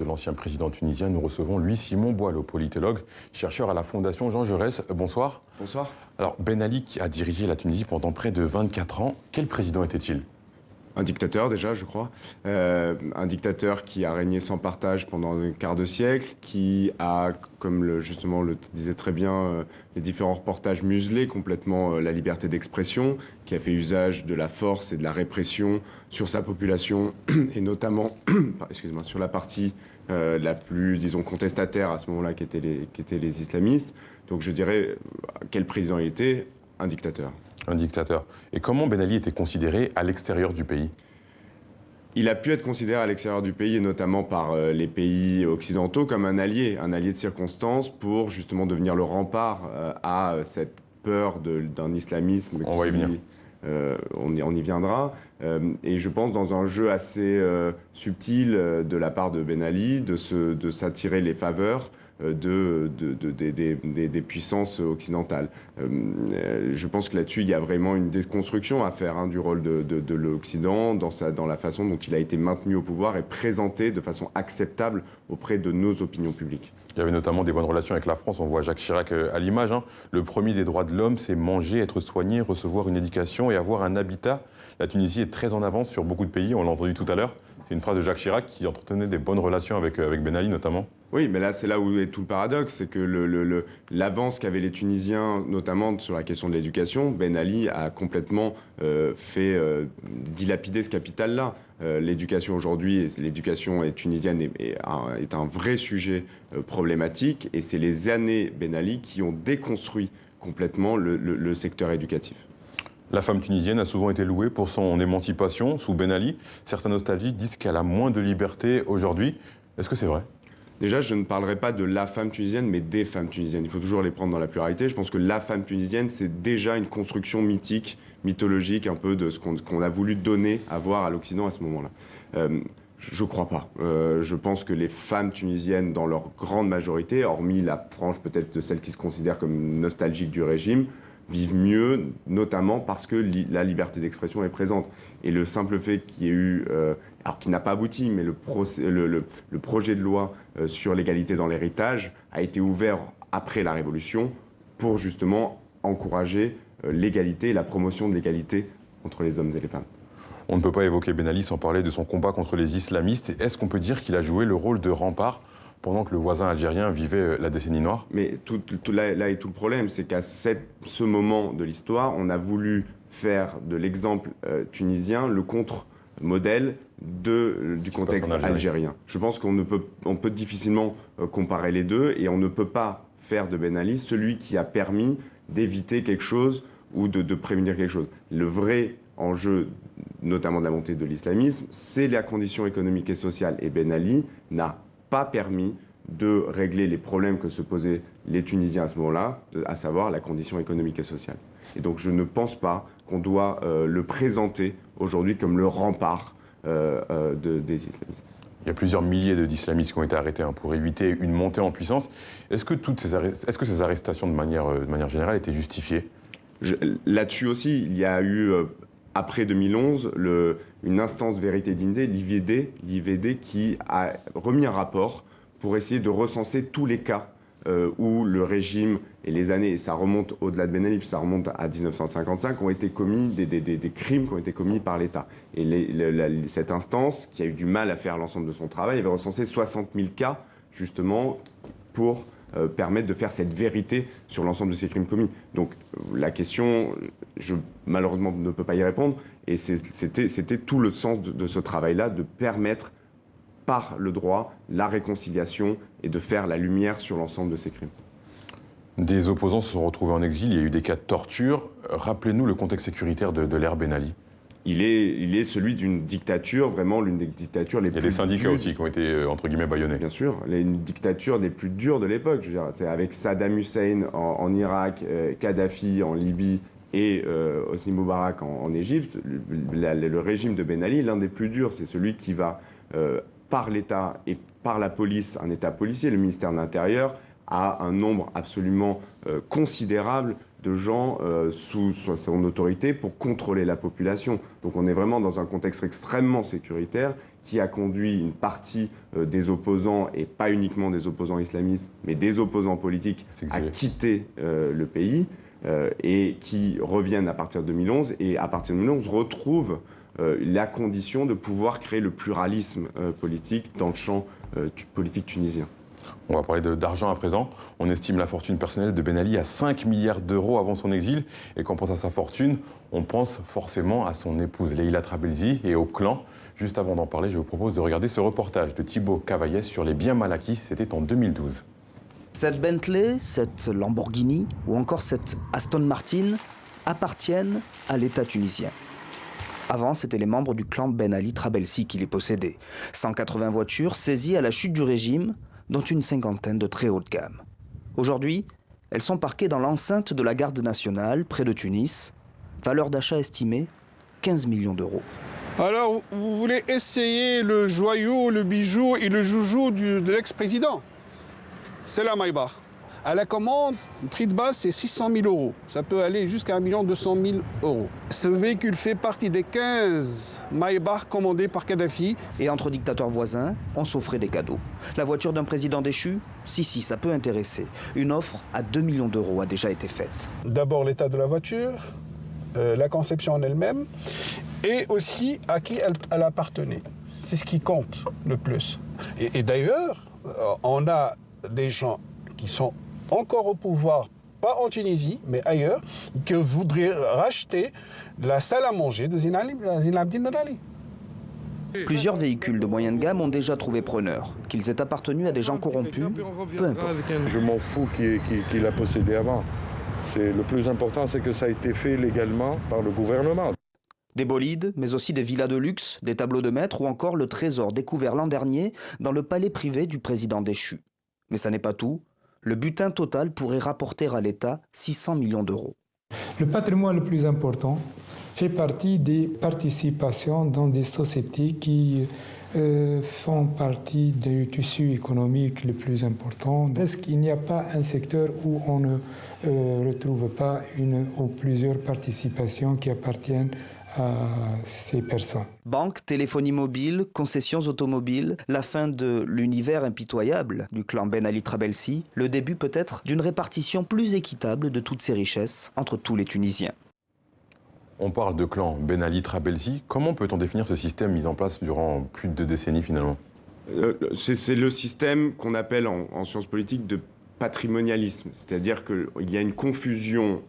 De l'ancien président tunisien, nous recevons Louis Simon Boileau, politologue, chercheur à la Fondation Jean Jaurès. Bonsoir. Bonsoir. Alors, Ben Ali qui a dirigé la Tunisie pendant près de 24 ans. Quel président était-il? Un dictateur déjà, je crois. Un dictateur qui a régné sans partage pendant un quart de siècle, qui a, comme justement le disait très bien les différents reportages, muselé complètement la liberté d'expression, qui a fait usage de la force et de la répression sur sa population, et notamment excusez-moi, sur la partie la plus, disons, contestataire à ce moment-là, qui étaient les islamistes. Donc je dirais, quel président il était? Un dictateur. Un dictateur. Et comment Ben Ali était considéré à l'extérieur du pays? Il a pu être considéré à l'extérieur du pays, et notamment par les pays occidentaux, comme un allié de circonstance pour justement devenir le rempart à cette peur d'un islamisme On va y venir. On y viendra. Et je pense dans un jeu assez subtil de la part de Ben Ali, de s'attirer les faveurs des puissances occidentales. Je pense que là-dessus, il y a vraiment une déconstruction à faire du rôle de l'Occident dans la façon dont il a été maintenu au pouvoir et présenté de façon acceptable auprès de nos opinions publiques. Il y avait notamment des bonnes relations avec la France. On voit Jacques Chirac à l'image. Le premier des droits de l'homme, c'est manger, être soigné, recevoir une éducation et avoir un habitat. La Tunisie est très en avance sur beaucoup de pays, on l'a entendu tout à l'heure. C'est une phrase de Jacques Chirac qui entretenait des bonnes relations avec Ben Ali notamment. Oui, mais là, c'est là où est tout le paradoxe, c'est que l'avance qu'avaient les Tunisiens, notamment sur la question de l'éducation, Ben Ali a complètement fait dilapider ce capital-là. L'éducation aujourd'hui, l'éducation tunisienne est un vrai sujet problématique, et c'est les années Ben Ali qui ont déconstruit complètement le secteur éducatif. La femme tunisienne a souvent été louée pour son émancipation sous Ben Ali. Certains nostalgiques disent qu'elle a moins de liberté aujourd'hui. Est-ce que c'est vrai? Déjà, je ne parlerai pas de la femme tunisienne, mais des femmes tunisiennes. Il faut toujours les prendre dans la pluralité. Je pense que la femme tunisienne, c'est déjà une construction mythique, mythologique, un peu de ce qu'on a voulu donner à voir à l'Occident à ce moment-là. Je ne crois pas. Je pense que les femmes tunisiennes, dans leur grande majorité, hormis la frange peut-être de celles qui se considèrent comme nostalgiques du régime, vivent mieux, notamment parce que la liberté d'expression est présente. Et le simple fait qu'il y ait eu, alors qui n'a pas abouti, mais le projet de loi sur l'égalité dans l'héritage a été ouvert après la Révolution pour justement encourager l'égalité et la promotion de l'égalité entre les hommes et les femmes. On ne peut pas évoquer Ben Ali sans parler de son combat contre les islamistes. Est-ce qu'on peut dire qu'il a joué le rôle de rempart pendant que le voisin algérien vivait la décennie noire? Mais là est tout le problème, c'est qu'à ce moment de l'histoire, on a voulu faire de l'exemple tunisien le contre-modèle du contexte algérien. Je pense qu'on peut difficilement comparer les deux, et on ne peut pas faire de Ben Ali celui qui a permis d'éviter quelque chose ou de prévenir quelque chose. Le vrai enjeu, notamment de la montée de l'islamisme, c'est la condition économique et sociale. Et Ben Ali n'a pas permis de régler les problèmes que se posaient les Tunisiens à ce moment-là, à savoir la condition économique et sociale. Et donc je ne pense pas qu'on doit le présenter aujourd'hui comme le rempart des islamistes. Il y a plusieurs milliers d'islamistes qui ont été arrêtés pour éviter une montée en puissance. Est-ce que ces arrestations de manière générale étaient justifiées? Là-dessus aussi, il y a eu, après 2011, une instance vérité dignité, l'IVD, qui a remis un rapport pour essayer de recenser tous les cas où le régime et les années, et ça remonte au-delà de Ben Ali, ça remonte à 1955, ont été commis des crimes qui ont été commis par l'État. Et cette instance, qui a eu du mal à faire l'ensemble de son travail, avait recensé 60 000 cas, justement, pour permettre de faire cette vérité sur l'ensemble de ces crimes commis. Donc la question, je malheureusement ne peux pas y répondre, et c'était tout le sens de ce travail-là, de permettre par le droit la réconciliation et de faire la lumière sur l'ensemble de ces crimes. Des opposants se sont retrouvés en exil, il y a eu des cas de torture. Rappelez-nous le contexte sécuritaire de l'ère Ben Ali. Il est celui d'une dictature, vraiment l'une des dictatures les plus dures. Il y a des syndicats aussi qui ont été, entre guillemets, bâillonnés. Bien sûr, une dictature les plus dures de l'époque. Je veux dire, c'est avec Saddam Hussein en Irak, Kadhafi en Libye et Hosni Moubarak en Égypte. Le régime de Ben Ali est l'un des plus durs. C'est celui qui va, par l'État et par la police, un État policier, le ministère de l'Intérieur, à un nombre absolument considérable de gens sous son autorité pour contrôler la population. Donc on est vraiment dans un contexte extrêmement sécuritaire qui a conduit une partie des opposants, et pas uniquement des opposants islamistes, mais des opposants politiques, à quitter le pays et qui reviennent à partir de 2011, et à partir de 2011 retrouvent la condition de pouvoir créer le pluralisme politique dans le champ politique tunisien. On va parler d'argent à présent. On estime la fortune personnelle de Ben Ali à 5 milliards d'euros avant son exil. Et quand on pense à sa fortune, on pense forcément à son épouse Leïla Trabelsi et au clan. Juste avant d'en parler, je vous propose de regarder ce reportage de Thibaut Cavaillès sur les biens mal acquis. C'était en 2012. Cette Bentley, cette Lamborghini ou encore cette Aston Martin appartiennent à l'État tunisien. Avant, c'étaient les membres du clan Ben Ali Trabelsi qui les possédaient. 180 voitures saisies à la chute du régime, dont une cinquantaine de très haut de gamme. Aujourd'hui, elles sont parquées dans l'enceinte de la Garde nationale, près de Tunis. Valeur d'achat estimée, 15 millions d'euros. Alors, vous voulez essayer le joyau, le bijou et le joujou de l'ex-président? C'est la Maybach. À la commande, le prix de base, c'est 600 000 euros. Ça peut aller jusqu'à 1 200 000 euros. Ce véhicule fait partie des 15 Maybach commandés par Kadhafi. Et entre dictateurs voisins, on s'offrait des cadeaux. La voiture d'un président déchu? Si, ça peut intéresser. Une offre à 2 millions d'euros a déjà été faite. D'abord l'état de la voiture, la conception en elle-même, et aussi à qui elle appartenait. C'est ce qui compte le plus. Et d'ailleurs, on a des gens qui sont encore au pouvoir, pas en Tunisie, mais ailleurs, qui voudraient racheter la salle à manger de Zine Abdine Ben Ali. Plusieurs véhicules de moyenne gamme ont déjà trouvé preneur. Qu'ils aient appartenu à des gens corrompus, peu importe. Je m'en fous qu'il a possédé avant. Le plus important, c'est que ça a été fait légalement par le gouvernement. Des bolides, mais aussi des villas de luxe, des tableaux de maître ou encore le trésor découvert l'an dernier dans le palais privé du président déchu. Mais ça n'est pas tout. Le butin total pourrait rapporter à l'État 600 millions d'euros. Le patrimoine le plus important fait partie des participations dans des sociétés qui font partie du tissu économique le plus important. Est-ce qu'il n'y a pas un secteur où on ne retrouve pas une ou plusieurs participations qui appartiennent à ces personnes? Banque, téléphonie mobile, concessions automobiles, la fin de l'univers impitoyable du clan Ben Ali Trabelsi, le début peut-être d'une répartition plus équitable de toutes ces richesses entre tous les Tunisiens. On parle de clan Ben Ali Trabelsi. Comment peut-on définir ce système mis en place durant plus de 2 décennies finalement? C'est le système qu'on appelle en sciences politiques de patrimonialisme. C'est-à-dire qu'il y a une confusion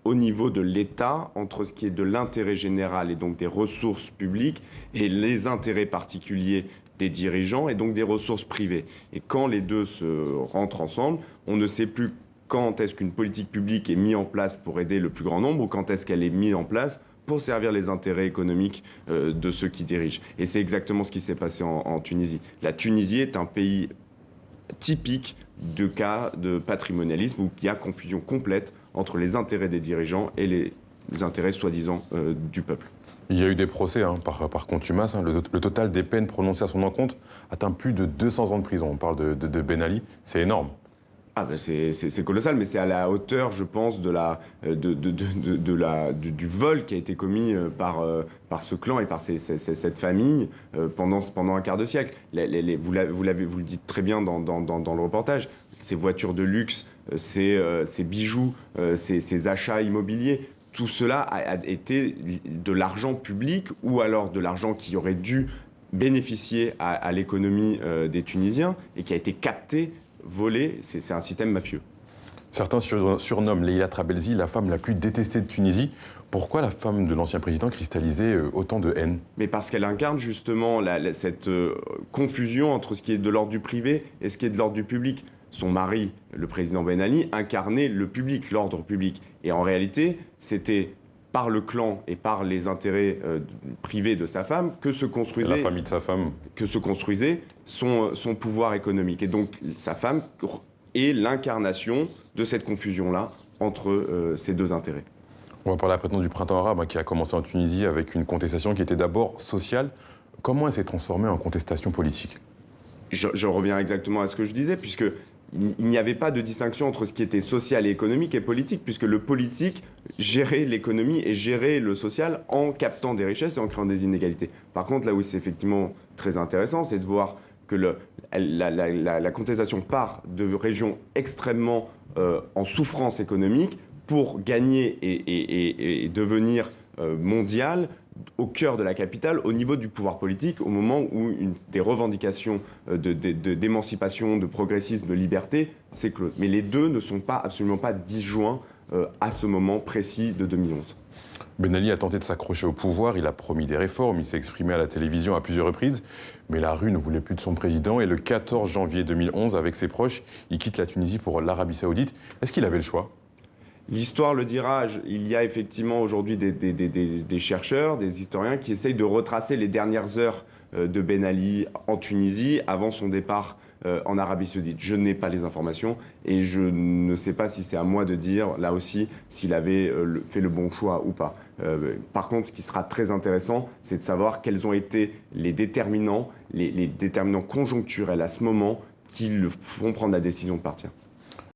au niveau de l'État entre ce qui est de l'intérêt général et donc des ressources publiques et les intérêts particuliers des dirigeants et donc des ressources privées. Et quand les deux se rentrent ensemble, on ne sait plus quand est-ce qu'une politique publique est mise en place pour aider le plus grand nombre ou quand est-ce qu'elle est mise en place pour servir les intérêts économiques de ceux qui dirigent. Et c'est exactement ce qui s'est passé en Tunisie. La Tunisie est un pays typique de cas de patrimonialisme où il y a confusion complète entre les intérêts des dirigeants et les intérêts soi-disant du peuple. Il y a eu des procès par contumace. Le total des peines prononcées à son encontre atteint plus de 200 ans de prison. On parle de Ben Ali, c'est énorme. Ah ben c'est colossal, mais c'est à la hauteur, je pense, du vol qui a été commis par ce clan et par cette famille pendant un quart de siècle. Vous le dites très bien dans le reportage, ces voitures de luxe, ces bijoux, ces achats immobiliers, tout cela a été de l'argent public ou alors de l'argent qui aurait dû bénéficier à l'économie des Tunisiens et qui a été capté, volé. C'est un système mafieux. Certains surnomment Leïla Trabelsi la femme la plus détestée de Tunisie. Pourquoi la femme de l'ancien président cristallisait autant de haine? Mais parce qu'elle incarne justement cette confusion entre ce qui est de l'ordre du privé et ce qui est de l'ordre du public. Son mari, le président Ben Ali, incarnait le public, l'ordre public. Et en réalité, c'était par le clan et par les intérêts privés de sa femme que se construisait, la famille de sa femme, que se construisait son pouvoir économique. Et donc sa femme est l'incarnation de cette confusion-là entre ces deux intérêts. On va parler à présent du printemps arabe qui a commencé en Tunisie avec une contestation qui était d'abord sociale. Comment elle s'est transformée en contestation politique? Je reviens exactement à ce que je disais, puisque il n'y avait pas de distinction entre ce qui était social et économique et politique, puisque le politique gérait l'économie et gérait le social en captant des richesses et en créant des inégalités. Par contre, là où c'est effectivement très intéressant, c'est de voir que la contestation part de régions extrêmement en souffrance économique pour gagner et devenir mondiale au cœur de la capitale, au niveau du pouvoir politique, au moment où des revendications d'émancipation, de progressisme, de liberté s'éclosent. Mais les deux ne sont absolument pas disjoints à ce moment précis de 2011. Ben Ali a tenté de s'accrocher au pouvoir, il a promis des réformes, il s'est exprimé à la télévision à plusieurs reprises, mais la rue ne voulait plus de son président et le 14 janvier 2011, avec ses proches, il quitte la Tunisie pour l'Arabie Saoudite. Est-ce qu'il avait le choix ? L'histoire le dira, il y a effectivement aujourd'hui des chercheurs, des historiens qui essayent de retracer les dernières heures de Ben Ali en Tunisie avant son départ en Arabie Saoudite. Je n'ai pas les informations et je ne sais pas si c'est à moi de dire, là aussi, s'il avait fait le bon choix ou pas. Par contre, ce qui sera très intéressant, c'est de savoir quels ont été les déterminants conjoncturels à ce moment qui le font prendre la décision de partir.